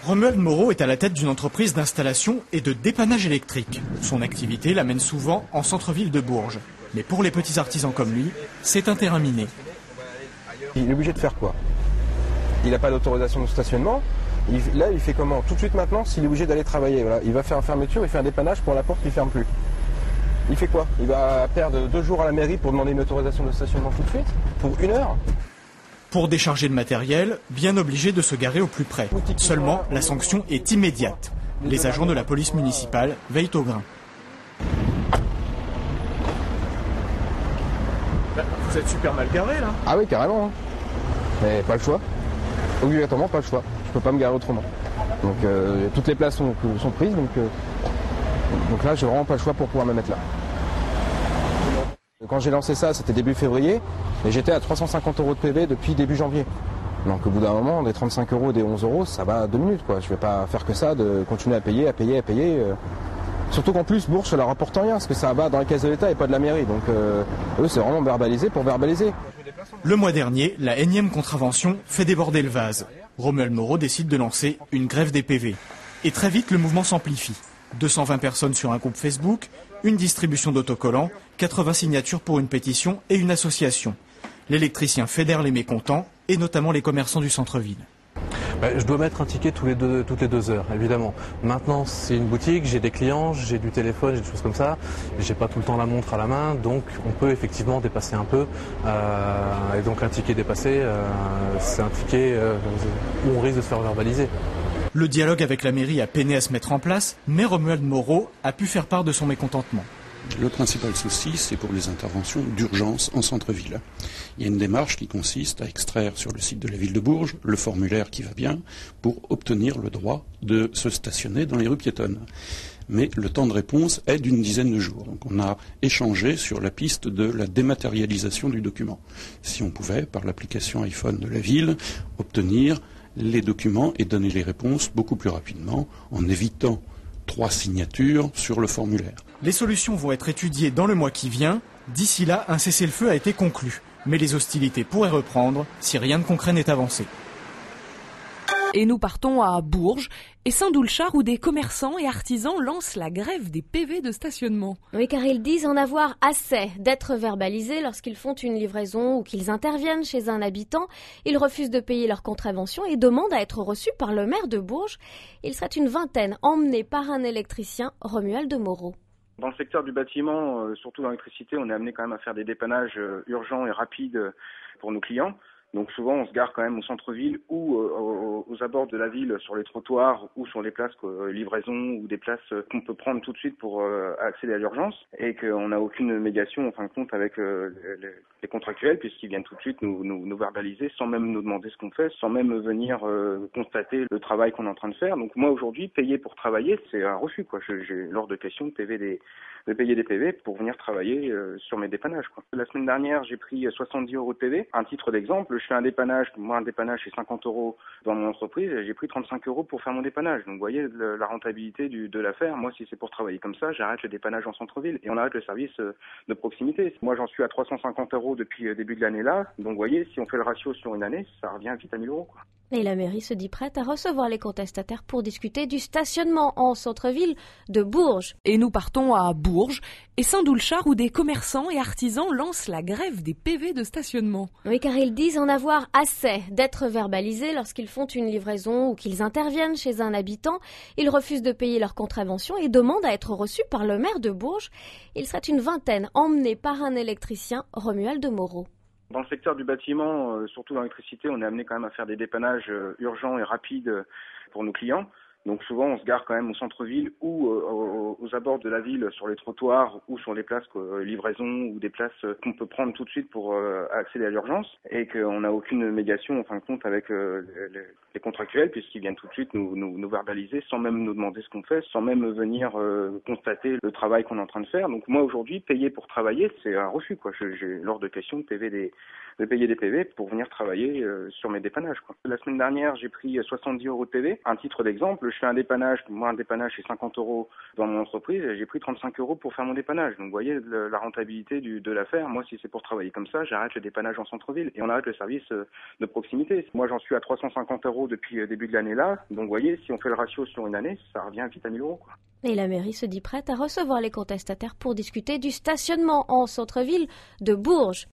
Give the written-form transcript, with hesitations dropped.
Romuald Moreau est à la tête d'une entreprise d'installation et de dépannage électrique. Son activité l'amène souvent en centre-ville de Bourges. Mais pour les petits artisans comme lui, c'est un terrain miné. Il est obligé de faire quoi? Il n'a pas d'autorisation de stationnement. Là, il fait comment? Tout de suite maintenant, s'il est obligé d'aller travailler, voilà, il va faire une fermeture, il fait un dépannage pour la porte qui ne ferme plus. Il fait quoi? Il va perdre 2 jours à la mairie pour demander une autorisation de stationnement tout de suite? Pour 1 heure? Pour décharger le matériel, bien obligé de se garer au plus près. Seulement, la sanction est immédiate. Les agents de la police municipale veillent au grain. Vous êtes super mal garé là? Ah oui, carrément. Hein. Mais pas le choix. Obligatoirement, pas le choix. Je peux pas me garer autrement. Donc toutes les places sont prises, donc là, j'ai vraiment pas le choix pour pouvoir me mettre là. Quand j'ai lancé ça, c'était début février, et j'étais à 350 € de PV depuis début janvier. Donc au bout d'un moment, des 35 € et des 11 €, ça va 2 minutes, quoi. Je vais pas faire que ça, de continuer à payer. Surtout qu'en plus, Bourges, ça leur rapporte rien, parce que ça va dans les caisses de l'État et pas de la mairie. Donc eux, c'est vraiment verbalisé pour verbaliser. Le mois dernier, la énième contravention fait déborder le vase. Romuald Moreau décide de lancer une grève des PV. Et très vite, le mouvement s'amplifie. 220 personnes sur un groupe Facebook, une distribution d'autocollants, 80 signatures pour une pétition et une association. L'électricien fédère les mécontents, et notamment les commerçants du centre-ville. Je dois mettre un ticket toutes les 2 heures, évidemment. Maintenant, c'est une boutique, j'ai des clients, j'ai du téléphone, j'ai des choses comme ça. J'ai pas tout le temps la montre à la main, donc on peut effectivement dépasser un peu. Et donc un ticket dépassé, c'est un ticket où on risque de se faire verbaliser. Le dialogue avec la mairie a peiné à se mettre en place, mais Romuald Moreau a pu faire part de son mécontentement. Le principal souci, c'est pour les interventions d'urgence en centre-ville. Il y a une démarche qui consiste à extraire sur le site de la ville de Bourges le formulaire qui va bien pour obtenir le droit de se stationner dans les rues piétonnes. Mais le temps de réponse est d'une dizaine de jours. Donc on a échangé sur la piste de la dématérialisation du document. Si on pouvait, par l'application iPhone de la ville, obtenir les documents et donner les réponses beaucoup plus rapidement en évitant 3 signatures sur le formulaire. Les solutions vont être étudiées dans le mois qui vient. D'ici là, un cessez-le-feu a été conclu. Mais les hostilités pourraient reprendre si rien de concret n'est avancé. Et nous partons à Bourges et Saint-Doulchard où des commerçants et artisans lancent la grève des PV de stationnement. Oui, car ils disent en avoir assez d'être verbalisés lorsqu'ils font une livraison ou qu'ils interviennent chez un habitant. Ils refusent de payer leur contravention et demandent à être reçus par le maire de Bourges. Ils seraient une vingtaine emmenés par un électricien, Romuald Moreau. Dans le secteur du bâtiment, surtout dans l'électricité, on est amené quand même à faire des dépannages urgents et rapides pour nos clients. Donc souvent, on se gare quand même au centre-ville ou aux abords de la ville, sur les trottoirs ou sur les places livraison ou des places qu'on peut prendre tout de suite pour accéder à l'urgence et qu'on n'a aucune médiation en fin de compte avec les contractuels puisqu'ils viennent tout de suite nous verbaliser sans même nous demander ce qu'on fait, sans même venir constater le travail qu'on est en train de faire. Donc moi aujourd'hui, payer pour travailler, c'est un refus, quoi. J'ai l'ordre de question de payer des PV pour venir travailler sur mes dépannages, quoi. La semaine dernière, j'ai pris 70 € de PV. Un titre d'exemple, je fais un dépannage, moi un dépannage c'est 50 € dans mon entreprise et j'ai pris 35 € pour faire mon dépannage. Donc vous voyez la rentabilité de l'affaire. Moi si c'est pour travailler comme ça, j'arrête le dépannage en centre-ville et on arrête le service de proximité. Moi j'en suis à 350 € depuis le début de l'année là. Donc vous voyez, si on fait le ratio sur une année, ça revient vite à 1000 €, quoi. Et la mairie se dit prête à recevoir les contestataires pour discuter du stationnement en centre-ville de Bourges. Et nous partons à Bourges et Saint-Doulchard où des commerçants et artisans lancent la grève des PV de stationnement. Oui, car ils disent en avoir assez d'être verbalisés lorsqu'ils font une livraison ou qu'ils interviennent chez un habitant. Ils refusent de payer leur contravention et demandent à être reçus par le maire de Bourges. Ils seraient une vingtaine emmenés par un électricien, Romuald Moreau. Dans le secteur du bâtiment, surtout dans l'électricité, on est amené quand même à faire des dépannages urgents et rapides pour nos clients. Donc souvent, on se gare quand même au centre-ville ou aux abords de la ville, sur les trottoirs ou sur les places livraison ou des places qu'on peut prendre tout de suite pour accéder à l'urgence et qu'on n'a aucune médiation en fin de compte avec les contractuels puisqu'ils viennent tout de suite nous verbaliser sans même nous demander ce qu'on fait, sans même venir constater le travail qu'on est en train de faire. Donc moi aujourd'hui, payer pour travailler, c'est un refus, quoi. J'ai l'ordre de question de payer des PV pour venir travailler sur mes dépannages, quoi. La semaine dernière, j'ai pris 70 € de PV. Un titre d'exemple, je je fais un dépannage, moi un dépannage c'est 50 € dans mon entreprise, et j'ai pris 35 € pour faire mon dépannage. Donc vous voyez la rentabilité de l'affaire. Moi, si c'est pour travailler comme ça, j'arrête le dépannage en centre-ville et on arrête le service de proximité. Moi, j'en suis à 350 € depuis le début de l'année là. Donc vous voyez, si on fait le ratio sur une année, ça revient vite à 1000 €, quoi. Et la mairie se dit prête à recevoir les contestataires pour discuter du stationnement en centre-ville de Bourges.